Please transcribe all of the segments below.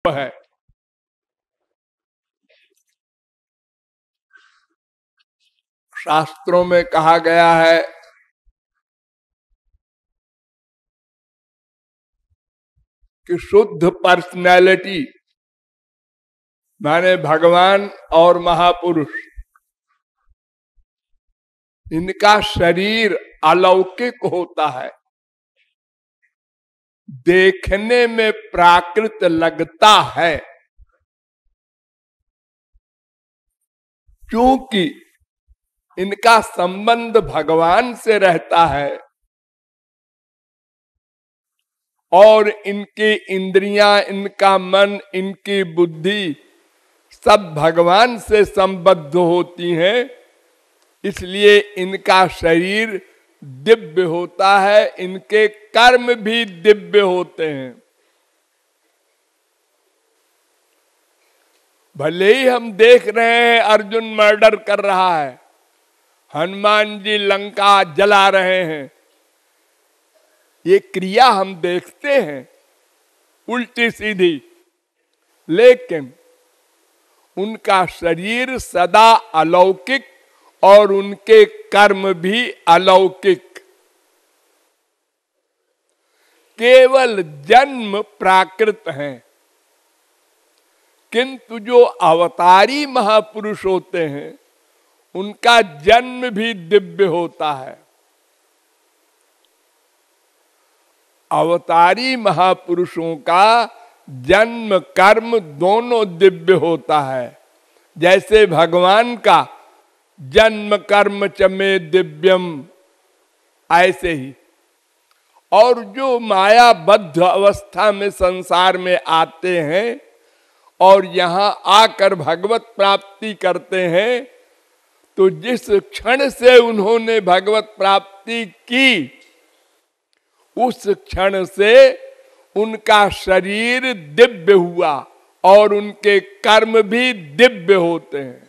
है। शास्त्रों में कहा गया है कि शुद्ध पर्सनैलिटी माने भगवान और महापुरुष, इनका शरीर अलौकिक होता है, देखने में प्राकृत लगता है, क्योंकि इनका संबंध भगवान से रहता है और इनकी इंद्रियां, इनका मन, इनकी बुद्धि सब भगवान से संबद्ध होती हैं। इसलिए इनका शरीर दिव्य होता है, इनके कर्म भी दिव्य होते हैं। भले ही हम देख रहे हैं अर्जुन मर्डर कर रहा है, हनुमान जी लंका जला रहे हैं, ये क्रिया हम देखते हैं उल्टी सीधी, लेकिन उनका शरीर सदा अलौकिक और उनके कर्म भी अलौकिक। केवल जन्म प्राकृत हैं, किंतु जो अवतारी महापुरुष होते हैं उनका जन्म भी दिव्य होता है। अवतारी महापुरुषों का जन्म कर्म दोनों दिव्य होता है। जैसे भगवान का जन्म कर्म च में दिव्यम, ऐसे ही। और जो मायाबद्ध अवस्था में संसार में आते हैं और यहां आकर भगवत प्राप्ति करते हैं, तो जिस क्षण से उन्होंने भगवत प्राप्ति की, उस क्षण से उनका शरीर दिव्य हुआ और उनके कर्म भी दिव्य होते हैं।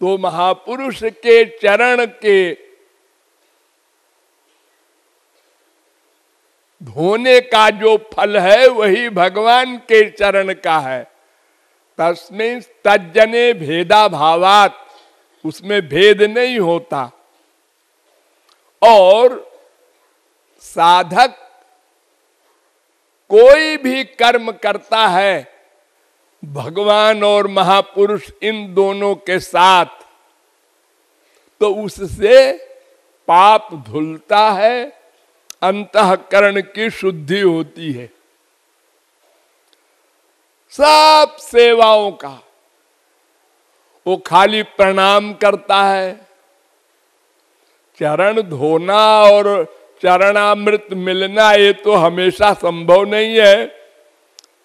तो महापुरुष के चरण के धोने का जो फल है वही भगवान के चरण का है। तस्मै तज्जने भेदा भावात, उसमें भेद नहीं होता। और साधक कोई भी कर्म करता है भगवान और महापुरुष इन दोनों के साथ, तो उससे पाप धुलता है, अंतःकरण की शुद्धि होती है। सब सेवाओं का वो खाली प्रणाम करता है, चरण धोना और चरणामृत मिलना ये तो हमेशा संभव नहीं है,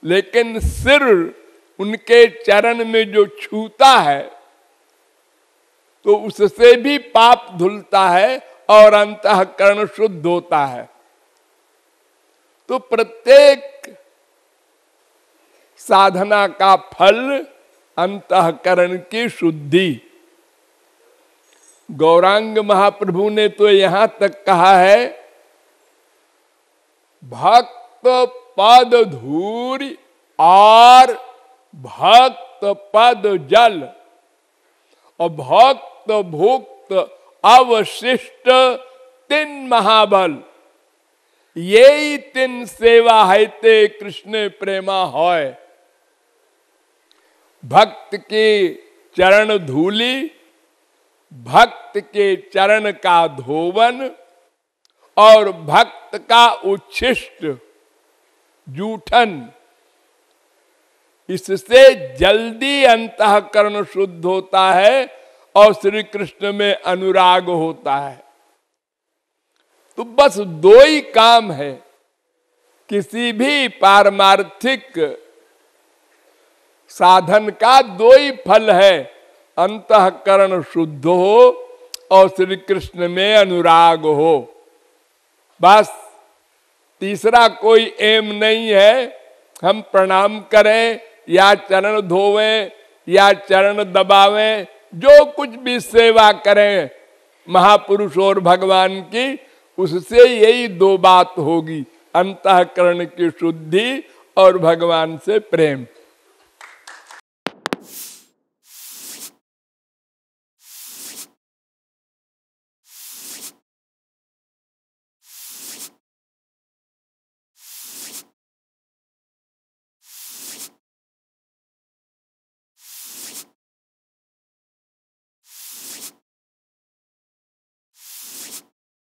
लेकिन सिर उनके चरण में जो छूता है तो उससे भी पाप धुलता है और अंतःकरण शुद्ध होता है। तो प्रत्येक साधना का फल अंतःकरण की शुद्धि। गौरांग महाप्रभु ने तो यहां तक कहा है, भक्त पद धूरि और भक्त पद जल और भक्त भुक्त अवशिष्ट तीन महाबल, ये तीन सेवा है ते कृष्ण प्रेमा है। भक्त के चरण धूलि, भक्त के चरण का धोवन और भक्त का उच्छिष्ट जूठन, इससे जल्दी अंतःकरण शुद्ध होता है और श्री कृष्ण में अनुराग होता है। तो बस दो ही काम है, किसी भी पारमार्थिक साधन का दो ही फल है, अंतःकरण शुद्ध हो और श्री कृष्ण में अनुराग हो। बस तीसरा कोई एम नहीं है, हम प्रणाम करें या चरण धोवें या चरण दबावें, जो कुछ भी सेवा करें महापुरुष और भगवान की, उससे यही दो बात होगी, अंतःकरण की शुद्धि और भगवान से प्रेम।